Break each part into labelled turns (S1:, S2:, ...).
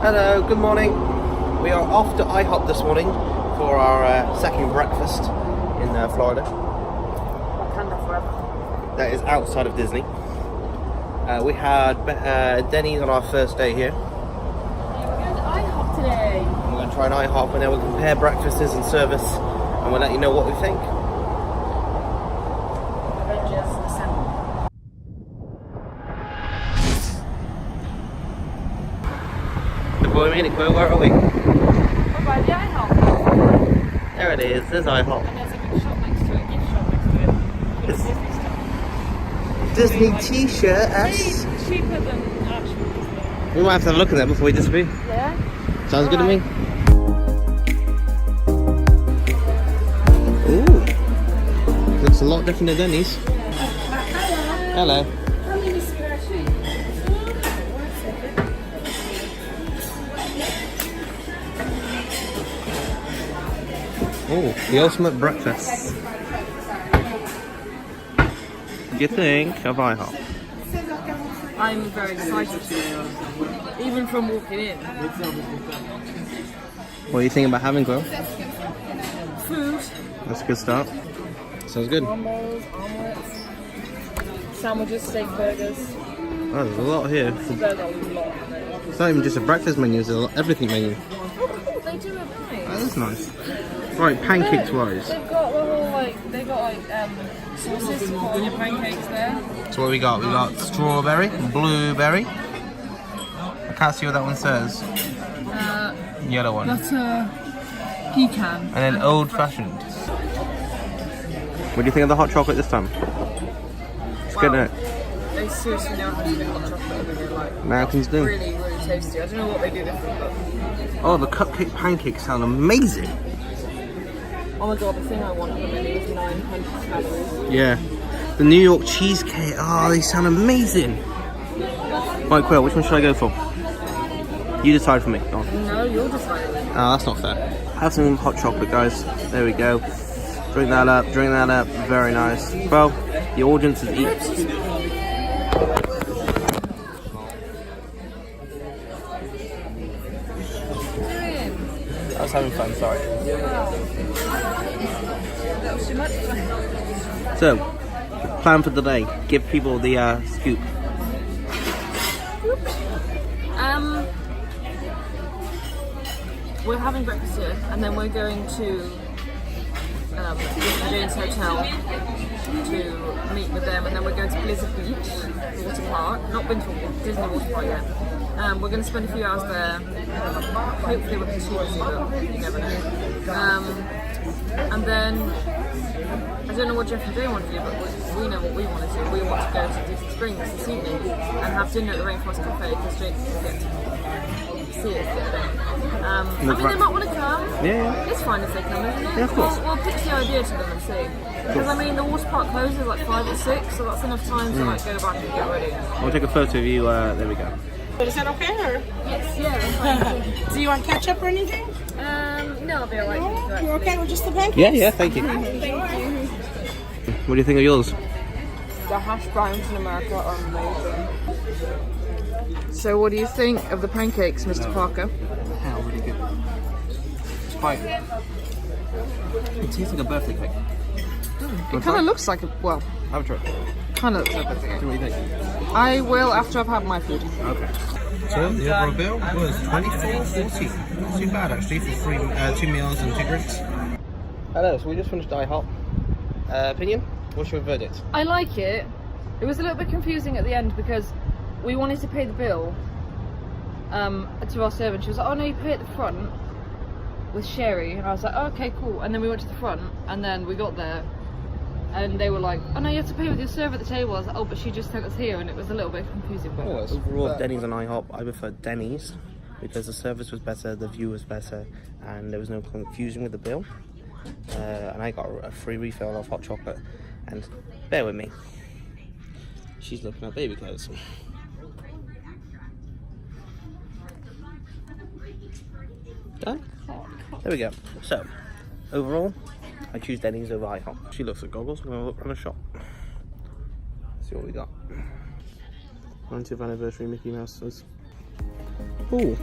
S1: Hello, good morning. We are off to IHOP this morning for our second breakfast in Florida.
S2: Wakanda forever.
S1: That is outside of Disney. We had Denny's on our first day here.
S2: We're going to IHOP today.
S1: We're going to try an IHOP and then we'll compare breakfasts and service and we'll let you know what we think.
S2: Avengers Assemble.
S1: Before we meet where are we?
S2: We're by the IHOP.
S1: There it is, there's IHOP.
S2: And there's a big shop next to it, gift shop next to it. With
S1: It's-
S2: Disney stuff.
S1: Disney t-shirt.
S2: Cheaper than actual Disney.
S1: We might have to have a look at that before we disappear.
S2: Yeah?
S1: Sounds good to me.
S2: Alright.
S1: Ooh. Looks a lot different than Denny's. Hello.
S2: How many square feet?
S1: Oh, the ultimate breakfast. What do you think of IHOP?
S2: I'm very excited. Even from walking in.
S1: What do you think about having Quill?
S2: Food.
S1: That's a good start. Sounds good. Oh,
S2: Combos, omelets, sandwiches, steak burgers.
S1: there's a lot here.
S2: There's a lot.
S1: It's not even just a breakfast menu, it's an everything menu.
S2: Oh, cool, they do it nice.
S1: That is nice. Right, pancakes wise.
S2: They've got the whole they've got sauces to put on your pancakes there.
S1: So what we got? We got strawberry, blueberry. I can't see what that one says. Yellow one.
S2: Butter, pecan.
S1: And then old fashioned. What do you think of the hot chocolate this time? It's good, isn't it?
S2: They seriously know how to do hot chocolate. They're like
S1: Americans do.
S2: really, really tasty. I don't know what they do different, but
S1: Oh, the cupcake pancakes sound amazing.
S2: oh my god, the thing I want from it is 900 calories.
S1: Yeah. The New York cheesecake. Oh, they sound amazing. Right, Quill, which one should I go for? You decide for me. Go on.
S2: No, you're deciding.
S1: Oh, that's not fair. Have some hot chocolate, guys. There we go. Drink that up, drink that up. Very nice. Well, the audience is eating. I was having fun, sorry.
S2: That was too much fun.
S1: So, plan for the day. Give people the scoop.
S2: We're having breakfast here, and then we're going to Jane's Hotel to meet with them, and then we're going to Blizzard Beach, water park. Not been to Disney water park yet. We're going to spend a few hours there. Hopefully we'll be too busy, but you never know. And then I don't know what Jeff and Jane want to do, but we know what we want to do. We want to go to Disney Springs this evening and have dinner at the Rainforest Cafe because Jake can get to see it the other day. I mean, they might want to come.
S1: Yeah.
S2: It's fine if they come, isn't it?
S1: Yeah, of course.
S2: We'll pitch the idea to them and see. Because I mean, the water park closes at like 5 or 6, so that's enough time to like go back and get ready.
S1: I'll take a photo of you. There we go.
S3: But is that okay, or
S2: Yes, yeah.
S3: do you want ketchup or anything?
S2: No, I'll be alright.
S3: You're okay with just the pancakes?
S1: Yeah, thank you. What do you think of yours?
S2: The hash browns in America are amazing. So, what do you think of the pancakes, Mr. Parker?
S1: Hell, really good. Spike. It tastes like a birthday cake.
S2: It kind of looks like a, well,
S1: Have a try.
S2: kind of looks like a birthday
S1: What do you think?
S2: cake. I will after I've had my food.
S1: Okay. So the overall bill was $24.40. Not too bad actually for 2 meals and 2 drinks. Hello, so we just finished IHOP. Opinion? What's your verdict?
S2: I like it. It was a little bit confusing at the end because we wanted to pay the bill to our servant. She was like, "Oh no, you pay at the front with Sherry," and I was like, "Oh, okay, cool." And then we went to the front, and then we got there, and they were like, "Oh no, you have to pay with your server at the table." I was like, "Oh, but she just sent us here," and it was a little bit confusing. But
S1: Overall, Denny's and IHOP, I prefer Denny's because the service was better, the view was better, and there was no confusion with the bill. And I got a free refill of hot chocolate. And bear with me, she's looking at baby clothes. Done? There we go. So, overall, I choose Denny's over IHOP. She looks at goggles. I'm going to look around the shop. See what we got. 90th anniversary Mickey Mouse. Ooh,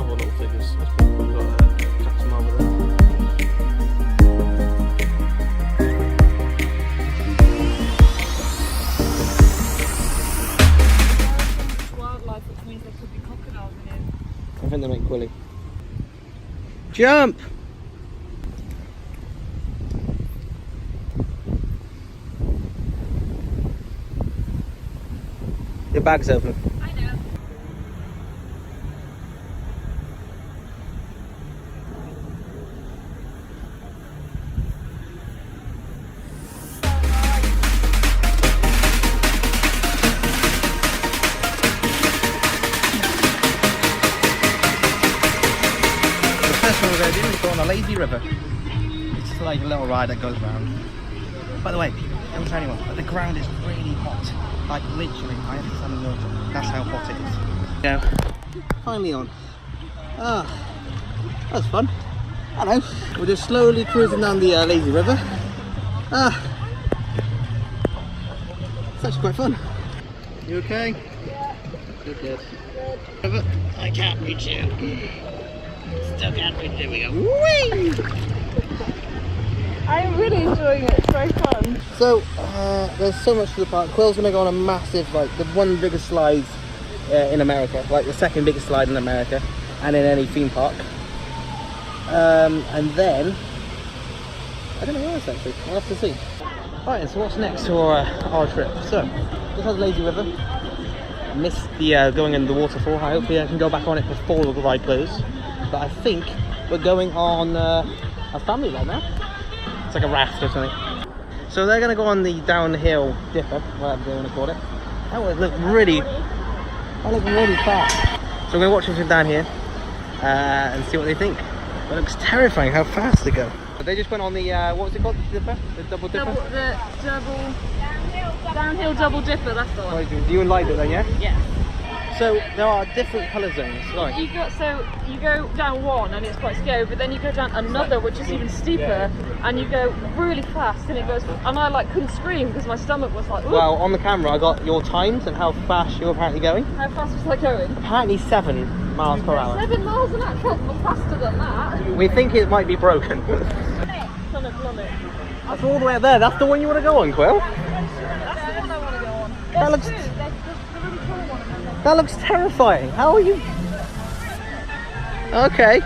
S1: Marvel little figures. That's cool. We've got Captain Marvel there.
S2: Wildlife, which means there could be crocodiles in here.
S1: I think they make Quilly. Jump! Your bag's open.
S2: I know.
S1: The first one we're going to do is go on a lazy river. It's just like a little ride that goes around. By the way, don't tell anyone, but the ground is really hot. Like literally, I have to stand in water. That's how hot it is. Now, finally on. Ah, that was fun. Hello. We're just slowly cruising down the lazy river. Ah, it's actually quite fun. You okay? Yeah. Good. River. I can't reach you. Still can't reach. There we go. Whee!
S3: I'm really enjoying it. It's very fun.
S1: So there's so much to the park. Quill's gonna go on a massive, like the one biggest slide in America, like the second biggest slide in America, and in any theme park. And then I don't know where else actually. We'll have to see. Alright, so what's next to our trip? So this has Lazy River. I missed the going in the waterfall. Hopefully I can go back on it before the ride closes. But I think we're going on a family ride now. It's like a raft or something. So they're going to go on the downhill dipper, whatever they want to call it. That would look really fast. So we're going to watch them from down here and see what they think. It looks terrifying how fast they go. But they just went on the, what was it called, the dipper? The double dipper?
S2: The downhill double dipper, that's the one.
S1: Right, do you like it then, yeah?
S2: Yeah.
S1: So there are different colour zones. Right.
S2: You go down one and it's quite scary, but then you go down another which is even steeper, and you go really fast, and it goes. And I like couldn't scream because my stomach was like. Ooh.
S1: Well, on the camera I got your times and how fast you're apparently going.
S2: How fast was I going?
S1: Apparently 7 miles per hour.
S2: 7 miles an hour. Faster than that.
S1: We think it might be broken.
S2: Stomach plummet.
S1: That's all the way up there. That's the one you want to go on, Quill?
S2: That's the one I want to go on.
S1: That looks.
S2: There's the really cool one.
S1: That looks terrifying. How are you? Okay.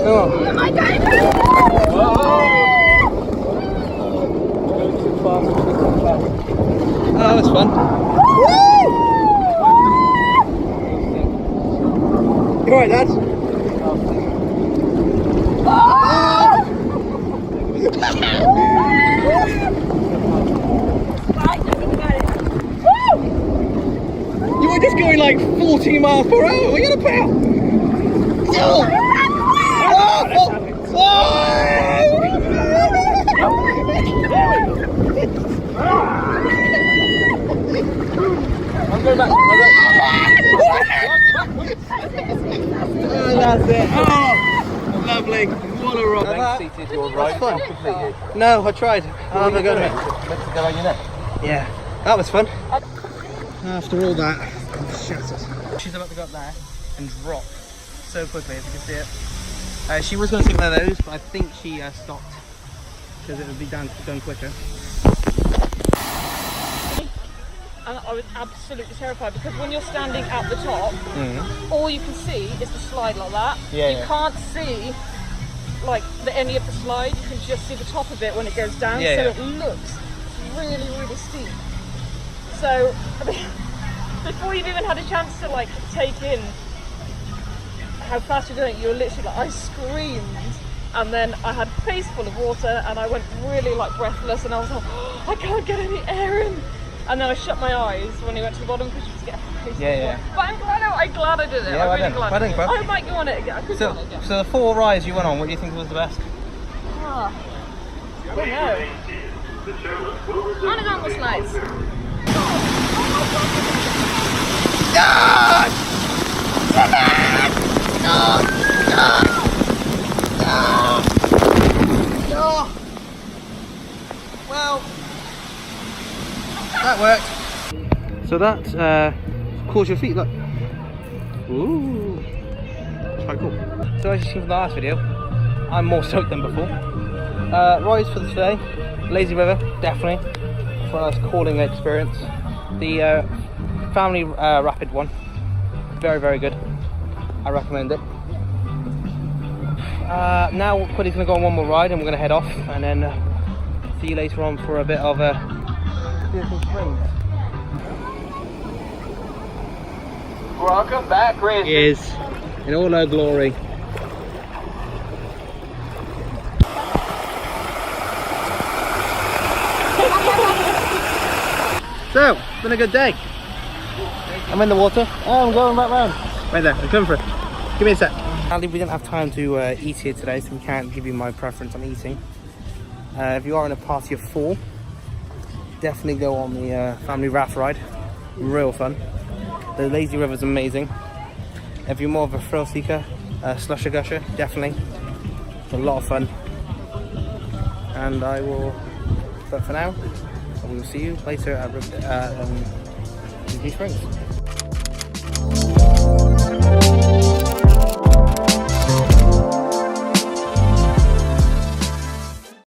S1: Oh, that was fun. You alright, Dad? You were just going like 40 miles per hour. We're gonna pout. I'm going back. That's it. Oh, lovely. What a rock.
S4: Seated your right
S1: fun.
S4: completely.
S1: No, I tried. I'll have a go at it.
S4: Meant to go on your neck.
S1: Yeah, that was fun. After all that, I'm shattered. She's about to go up there and drop so quickly, as you can see it. She was going to take one of those, but I think she stopped because it would be done quicker.
S2: And I was absolutely terrified because when you're standing at the top, all you can see is the slide like that. You can't see like any of the slide. You can just see the top of it when it goes down. So it looks really, really steep. So before you've even had a chance to like take in how fast you're going, you're literally like, I screamed
S3: and then I had a face full of water, and I went really like breathless, and I was like, oh, I can't get any air in. And then I shut my eyes when he went to the bottom because you just get a face full of water. But I'm glad I did it.
S4: Yeah,
S3: I'm really glad.
S4: I think, bro.
S3: I might go on it again. I could go on it again.
S4: So the 4 rides you went on, what do you think was the best?
S3: Ah, I don't know. Anagon was nice.
S4: Well, that worked.
S1: So that cools your feet, look. Ooh, it's quite cool. So as you seen from the last video, I'm more soaked than before. Rides for today, Lazy River, definitely, for a nice cooling experience. The family rapid one, very, very good. I recommend it. Now Quiddy's going to go on one more ride and we're going to head off, and then see you later on for a bit of Fearsome Springs.
S4: Welcome back, Chris.
S1: Is in all her glory. So, it's been a good day. I'm in the water. Oh, I'm going back round. Right there, I'm coming for it. Give me a sec. Sadly, we didn't have time to eat here today, so we can't give you my preference on eating. If you are in a party of 4, definitely go on the family raft ride. Real fun. The Lazy River is amazing. If you're more of a thrill seeker, Slusher Gusher, definitely. It's a lot of fun. And I will, but for now, we will see you later at Disney Springs.